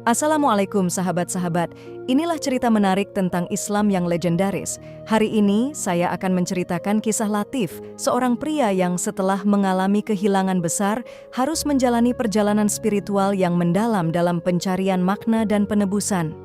Assalamualaikum sahabat-sahabat, inilah cerita menarik tentang Islam yang legendaris. Hari ini saya akan menceritakan kisah Latif, seorang pria yang setelah mengalami kehilangan besar, harus menjalani perjalanan spiritual yang mendalam dalam pencarian makna dan penebusan.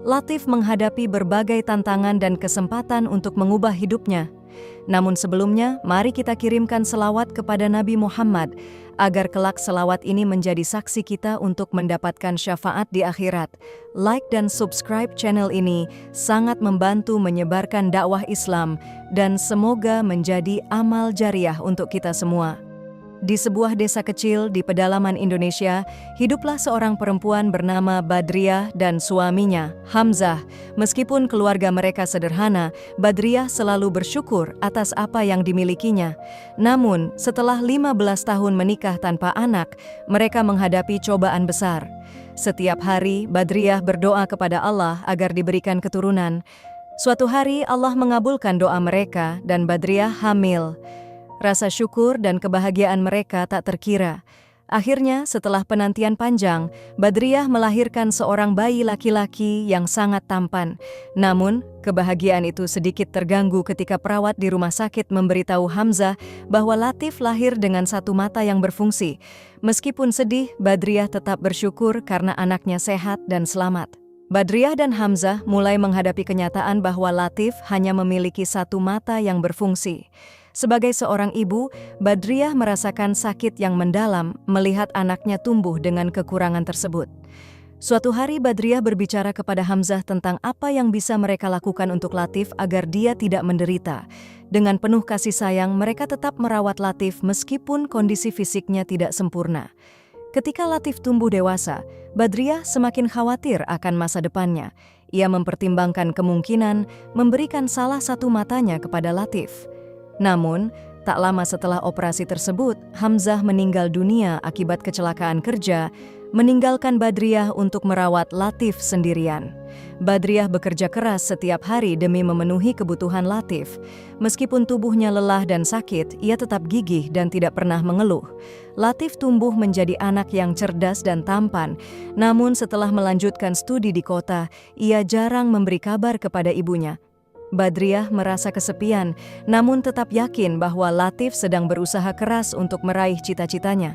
Latif menghadapi berbagai tantangan dan kesempatan untuk mengubah hidupnya. Namun sebelumnya, mari kita kirimkan selawat kepada Nabi Muhammad, agar kelak selawat ini menjadi saksi kita untuk mendapatkan syafaat di akhirat. Like dan subscribe channel ini sangat membantu menyebarkan dakwah Islam dan semoga menjadi amal jariah untuk kita semua. Di sebuah desa kecil di pedalaman Indonesia, hiduplah seorang perempuan bernama Badriah dan suaminya, Hamzah. Meskipun keluarga mereka sederhana, Badriah selalu bersyukur atas apa yang dimilikinya. Namun, setelah 15 tahun menikah tanpa anak, mereka menghadapi cobaan besar. Setiap hari, Badriah berdoa kepada Allah agar diberikan keturunan. Suatu hari, Allah mengabulkan doa mereka dan Badriah hamil. Rasa syukur dan kebahagiaan mereka tak terkira. Akhirnya, setelah penantian panjang, Badriah melahirkan seorang bayi laki-laki yang sangat tampan. Namun, kebahagiaan itu sedikit terganggu ketika perawat di rumah sakit memberitahu Hamzah bahwa Latif lahir dengan satu mata yang berfungsi. Meskipun sedih, Badriah tetap bersyukur karena anaknya sehat dan selamat. Badriah dan Hamzah mulai menghadapi kenyataan bahwa Latif hanya memiliki satu mata yang berfungsi. Sebagai seorang ibu, Badriah merasakan sakit yang mendalam melihat anaknya tumbuh dengan kekurangan tersebut. Suatu hari Badriah berbicara kepada Hamzah tentang apa yang bisa mereka lakukan untuk Latif agar dia tidak menderita. Dengan penuh kasih sayang, mereka tetap merawat Latif meskipun kondisi fisiknya tidak sempurna. Ketika Latif tumbuh dewasa, Badriah semakin khawatir akan masa depannya. Ia mempertimbangkan kemungkinan memberikan salah satu matanya kepada Latif. Namun, tak lama setelah operasi tersebut, Hamzah meninggal dunia akibat kecelakaan kerja, meninggalkan Badriah untuk merawat Latif sendirian. Badriah bekerja keras setiap hari demi memenuhi kebutuhan Latif. Meskipun tubuhnya lelah dan sakit, ia tetap gigih dan tidak pernah mengeluh. Latif tumbuh menjadi anak yang cerdas dan tampan, namun setelah melanjutkan studi di kota, ia jarang memberi kabar kepada ibunya. Badriah merasa kesepian, namun tetap yakin bahwa Latif sedang berusaha keras untuk meraih cita-citanya.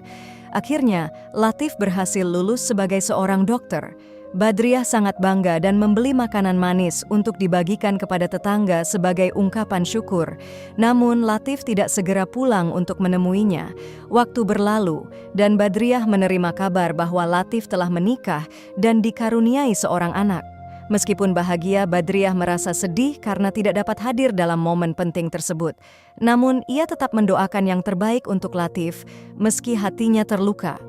Akhirnya, Latif berhasil lulus sebagai seorang dokter. Badriah sangat bangga dan membeli makanan manis untuk dibagikan kepada tetangga sebagai ungkapan syukur. Namun, Latif tidak segera pulang untuk menemuinya. Waktu berlalu, dan Badriah menerima kabar bahwa Latif telah menikah dan dikaruniai seorang anak. Meskipun bahagia, Badriah merasa sedih karena tidak dapat hadir dalam momen penting tersebut. Namun, ia tetap mendoakan yang terbaik untuk Latif, meski hatinya terluka.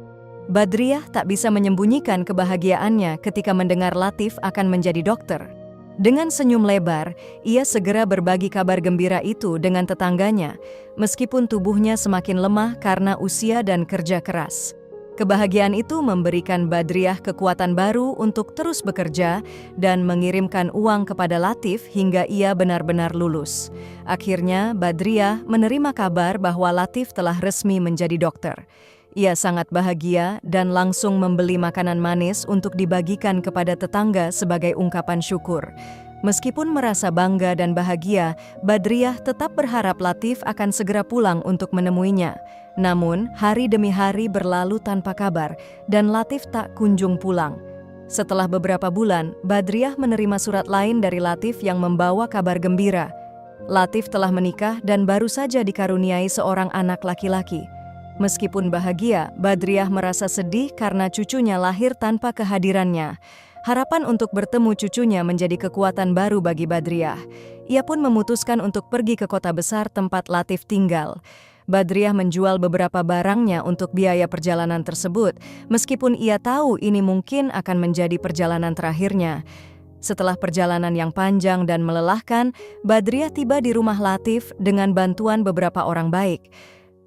Badriah tak bisa menyembunyikan kebahagiaannya ketika mendengar Latif akan menjadi dokter. Dengan senyum lebar, ia segera berbagi kabar gembira itu dengan tetangganya, meskipun tubuhnya semakin lemah karena usia dan kerja keras. Kebahagiaan itu memberikan Badriah kekuatan baru untuk terus bekerja dan mengirimkan uang kepada Latif hingga ia benar-benar lulus. Akhirnya, Badriah menerima kabar bahwa Latif telah resmi menjadi dokter. Ia sangat bahagia dan langsung membeli makanan manis untuk dibagikan kepada tetangga sebagai ungkapan syukur. Meskipun merasa bangga dan bahagia, Badriah tetap berharap Latif akan segera pulang untuk menemuinya. Namun, hari demi hari berlalu tanpa kabar, dan Latif tak kunjung pulang. Setelah beberapa bulan, Badriah menerima surat lain dari Latif yang membawa kabar gembira. Latif telah menikah dan baru saja dikaruniai seorang anak laki-laki. Meskipun bahagia, Badriah merasa sedih karena cucunya lahir tanpa kehadirannya. Harapan untuk bertemu cucunya menjadi kekuatan baru bagi Badriah. Ia pun memutuskan untuk pergi ke kota besar tempat Latif tinggal. Badriah menjual beberapa barangnya untuk biaya perjalanan tersebut, meskipun ia tahu ini mungkin akan menjadi perjalanan terakhirnya. Setelah perjalanan yang panjang dan melelahkan, Badriah tiba di rumah Latif dengan bantuan beberapa orang baik.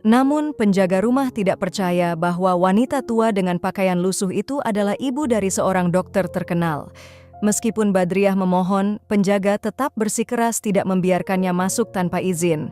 Namun, penjaga rumah tidak percaya bahwa wanita tua dengan pakaian lusuh itu adalah ibu dari seorang dokter terkenal. Meskipun Badriah memohon, penjaga tetap bersikeras tidak membiarkannya masuk tanpa izin.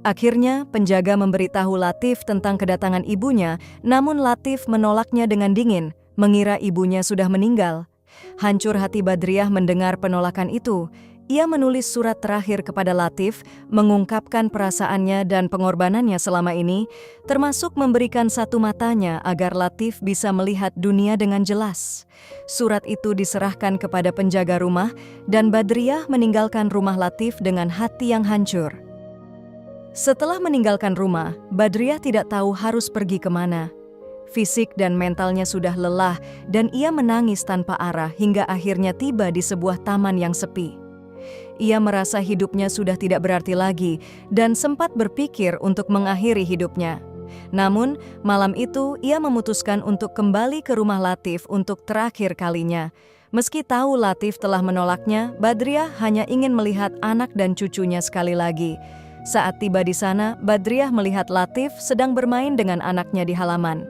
Akhirnya, penjaga memberitahu Latif tentang kedatangan ibunya, namun Latif menolaknya dengan dingin, mengira ibunya sudah meninggal. Hancur hati Badriah mendengar penolakan itu. Ia menulis surat terakhir kepada Latif, mengungkapkan perasaannya dan pengorbanannya selama ini, termasuk memberikan satu matanya agar Latif bisa melihat dunia dengan jelas. Surat itu diserahkan kepada penjaga rumah, dan Badriah meninggalkan rumah Latif dengan hati yang hancur. Setelah meninggalkan rumah, Badriah tidak tahu harus pergi kemana. Fisik dan mentalnya sudah lelah, dan ia menangis tanpa arah hingga akhirnya tiba di sebuah taman yang sepi. Ia merasa hidupnya sudah tidak berarti lagi dan sempat berpikir untuk mengakhiri hidupnya. Namun, malam itu ia memutuskan untuk kembali ke rumah Latif untuk terakhir kalinya. Meski tahu Latif telah menolaknya, Badriah hanya ingin melihat anak dan cucunya sekali lagi. Saat tiba di sana, Badriah melihat Latif sedang bermain dengan anaknya di halaman.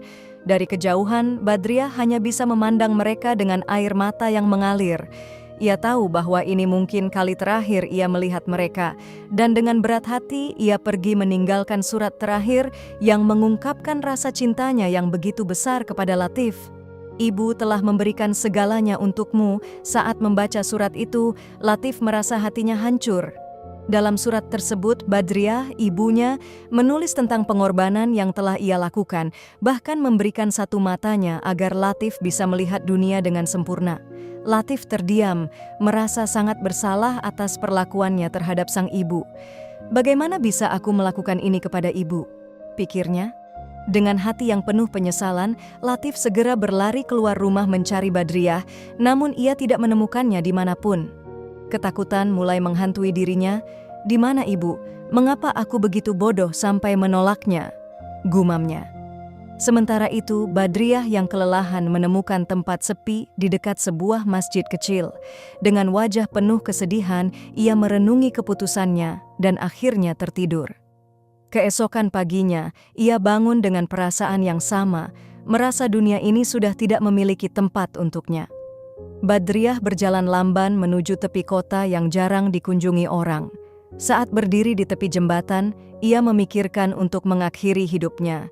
Dari kejauhan, Badriah hanya bisa memandang mereka dengan air mata yang mengalir. Ia tahu bahwa ini mungkin kali terakhir ia melihat mereka, dan dengan berat hati ia pergi meninggalkan surat terakhir yang mengungkapkan rasa cintanya yang begitu besar kepada Latif. Ibu telah memberikan segalanya untukmu. Saat membaca surat itu, Latif merasa hatinya hancur. Dalam surat tersebut, Badriah, ibunya, menulis tentang pengorbanan yang telah ia lakukan, bahkan memberikan satu matanya agar Latif bisa melihat dunia dengan sempurna. Latif terdiam, merasa sangat bersalah atas perlakuannya terhadap sang ibu. Bagaimana bisa aku melakukan ini kepada ibu? Pikirnya. Dengan hati yang penuh penyesalan, Latif segera berlari keluar rumah mencari Badriah, namun ia tidak menemukannya dimanapun. Ketakutan mulai menghantui dirinya. Di mana ibu? Mengapa aku begitu bodoh sampai menolaknya? Gumamnya. Sementara itu, Badriah yang kelelahan menemukan tempat sepi di dekat sebuah masjid kecil. Dengan wajah penuh kesedihan, ia merenungi keputusannya dan akhirnya tertidur. Keesokan paginya, ia bangun dengan perasaan yang sama, merasa dunia ini sudah tidak memiliki tempat untuknya. Badriah berjalan lamban menuju tepi kota yang jarang dikunjungi orang. Saat berdiri di tepi jembatan, ia memikirkan untuk mengakhiri hidupnya.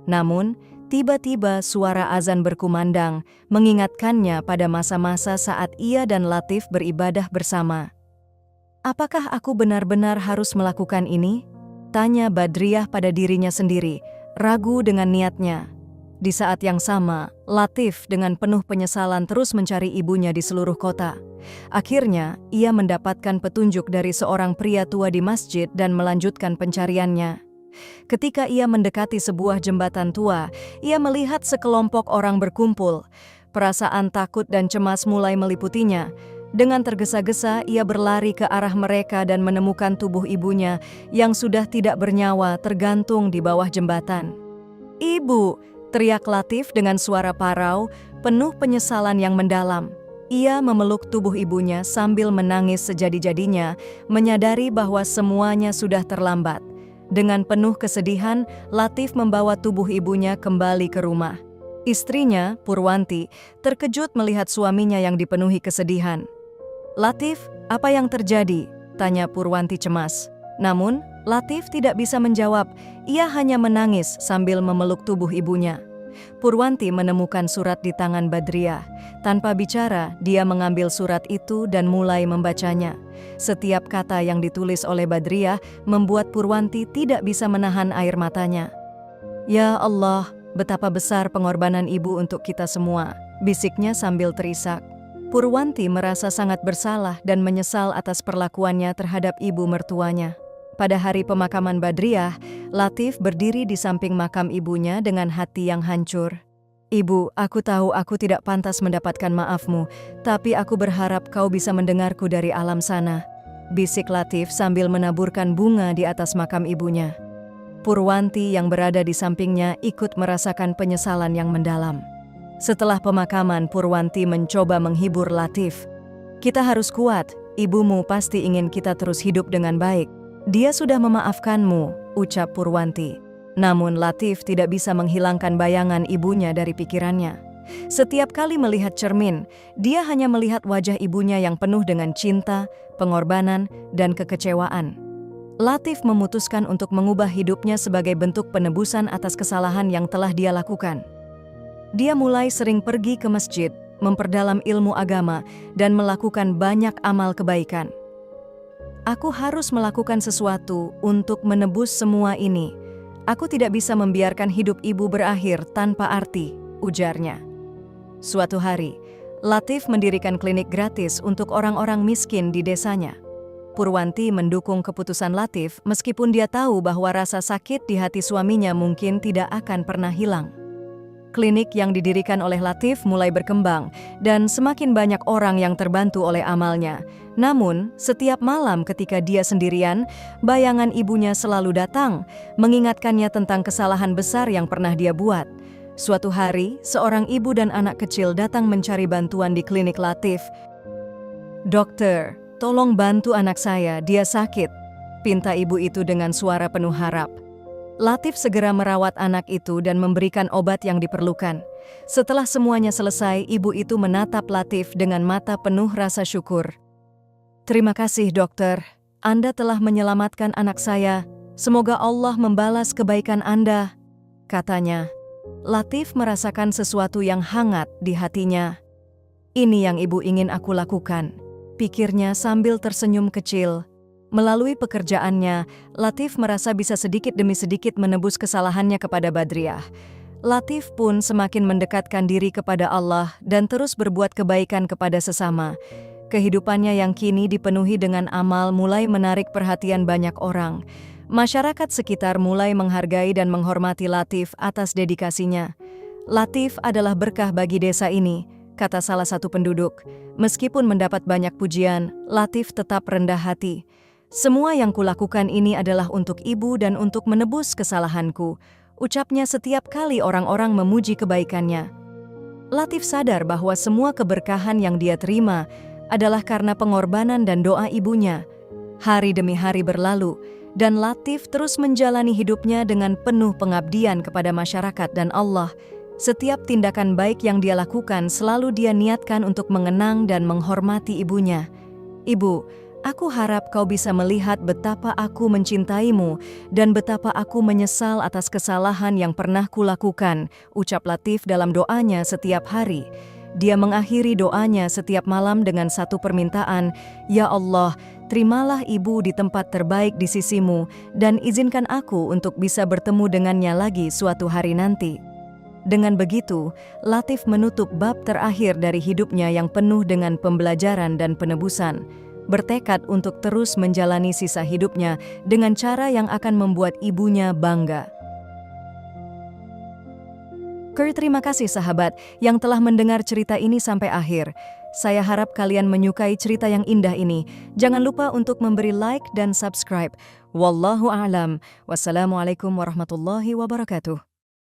Namun, tiba-tiba suara azan berkumandang, mengingatkannya pada masa-masa saat ia dan Latif beribadah bersama. Apakah aku benar-benar harus melakukan ini? Tanya Badriah pada dirinya sendiri, ragu dengan niatnya. Di saat yang sama, Latif dengan penuh penyesalan terus mencari ibunya di seluruh kota. Akhirnya, ia mendapatkan petunjuk dari seorang pria tua di masjid dan melanjutkan pencariannya. Ketika ia mendekati sebuah jembatan tua, ia melihat sekelompok orang berkumpul. Perasaan takut dan cemas mulai meliputinya. Dengan tergesa-gesa, ia berlari ke arah mereka dan menemukan tubuh ibunya yang sudah tidak bernyawa tergantung di bawah jembatan. "Ibu!" teriak Latif dengan suara parau, penuh penyesalan yang mendalam. Ia memeluk tubuh ibunya sambil menangis sejadi-jadinya, menyadari bahwa semuanya sudah terlambat. Dengan penuh kesedihan, Latif membawa tubuh ibunya kembali ke rumah. Istrinya, Purwanti, terkejut melihat suaminya yang dipenuhi kesedihan. "Latif, apa yang terjadi?" tanya Purwanti cemas. Namun, Latif tidak bisa menjawab, ia hanya menangis sambil memeluk tubuh ibunya. Purwanti menemukan surat di tangan Badriah. Tanpa bicara, dia mengambil surat itu dan mulai membacanya. Setiap kata yang ditulis oleh Badriah membuat Purwanti tidak bisa menahan air matanya. "Ya Allah, betapa besar pengorbanan ibu untuk kita semua," bisiknya sambil terisak. Purwanti merasa sangat bersalah dan menyesal atas perlakuannya terhadap ibu mertuanya. Pada hari pemakaman Badriah, Latif berdiri di samping makam ibunya dengan hati yang hancur. "Ibu, aku tahu aku tidak pantas mendapatkan maafmu, tapi aku berharap kau bisa mendengarku dari alam sana," bisik Latif sambil menaburkan bunga di atas makam ibunya. Purwanti yang berada di sampingnya ikut merasakan penyesalan yang mendalam. Setelah pemakaman, Purwanti mencoba menghibur Latif. "Kita harus kuat, ibumu pasti ingin kita terus hidup dengan baik. Dia sudah memaafkanmu," ucap Purwanti. Namun Latif tidak bisa menghilangkan bayangan ibunya dari pikirannya. Setiap kali melihat cermin, dia hanya melihat wajah ibunya yang penuh dengan cinta, pengorbanan, dan kekecewaan. Latif memutuskan untuk mengubah hidupnya sebagai bentuk penebusan atas kesalahan yang telah dia lakukan. Dia mulai sering pergi ke masjid, memperdalam ilmu agama, dan melakukan banyak amal kebaikan. Aku harus melakukan sesuatu untuk menebus semua ini. Aku tidak bisa membiarkan hidup ibu berakhir tanpa arti, ujarnya. Suatu hari, Latif mendirikan klinik gratis untuk orang-orang miskin di desanya. Purwanti mendukung keputusan Latif meskipun dia tahu bahwa rasa sakit di hati suaminya mungkin tidak akan pernah hilang. Klinik yang didirikan oleh Latif mulai berkembang dan semakin banyak orang yang terbantu oleh amalnya. Namun, setiap malam ketika dia sendirian, bayangan ibunya selalu datang, mengingatkannya tentang kesalahan besar yang pernah dia buat. Suatu hari, seorang ibu dan anak kecil datang mencari bantuan di klinik Latif. "Dokter, tolong bantu anak saya, dia sakit," pinta ibu itu dengan suara penuh harap. Latif segera merawat anak itu dan memberikan obat yang diperlukan. Setelah semuanya selesai, ibu itu menatap Latif dengan mata penuh rasa syukur. "Terima kasih, dokter. Anda telah menyelamatkan anak saya. Semoga Allah membalas kebaikan Anda," katanya. Latif merasakan sesuatu yang hangat di hatinya. "Ini yang ibu ingin aku lakukan," pikirnya sambil tersenyum kecil. Melalui pekerjaannya, Latif merasa bisa sedikit demi sedikit menebus kesalahannya kepada Badriah. Latif pun semakin mendekatkan diri kepada Allah dan terus berbuat kebaikan kepada sesama. Kehidupannya yang kini dipenuhi dengan amal mulai menarik perhatian banyak orang. Masyarakat sekitar mulai menghargai dan menghormati Latif atas dedikasinya. "Latif adalah berkah bagi desa ini," kata salah satu penduduk. Meskipun mendapat banyak pujian, Latif tetap rendah hati. "Semua yang kulakukan ini adalah untuk ibu dan untuk menebus kesalahanku," ucapnya setiap kali orang-orang memuji kebaikannya. Latif sadar bahwa semua keberkahan yang dia terima adalah karena pengorbanan dan doa ibunya. Hari demi hari berlalu, dan Latif terus menjalani hidupnya dengan penuh pengabdian kepada masyarakat dan Allah. Setiap tindakan baik yang dia lakukan selalu dia niatkan untuk mengenang dan menghormati ibunya. "Ibu, aku harap kau bisa melihat betapa aku mencintaimu dan betapa aku menyesal atas kesalahan yang pernah kulakukan," ucap Latif dalam doanya setiap hari. Dia mengakhiri doanya setiap malam dengan satu permintaan, "Ya Allah, terimalah ibu di tempat terbaik di sisimu dan izinkan aku untuk bisa bertemu dengannya lagi suatu hari nanti." Dengan begitu, Latif menutup bab terakhir dari hidupnya yang penuh dengan pembelajaran dan penebusan. Bertekad untuk terus menjalani sisa hidupnya dengan cara yang akan membuat ibunya bangga. Terima kasih sahabat yang telah mendengar cerita ini sampai akhir. Saya harap kalian menyukai cerita yang indah ini. Jangan lupa untuk memberi like dan subscribe. Wallahu a'lam. Wassalamualaikum warahmatullahi wabarakatuh.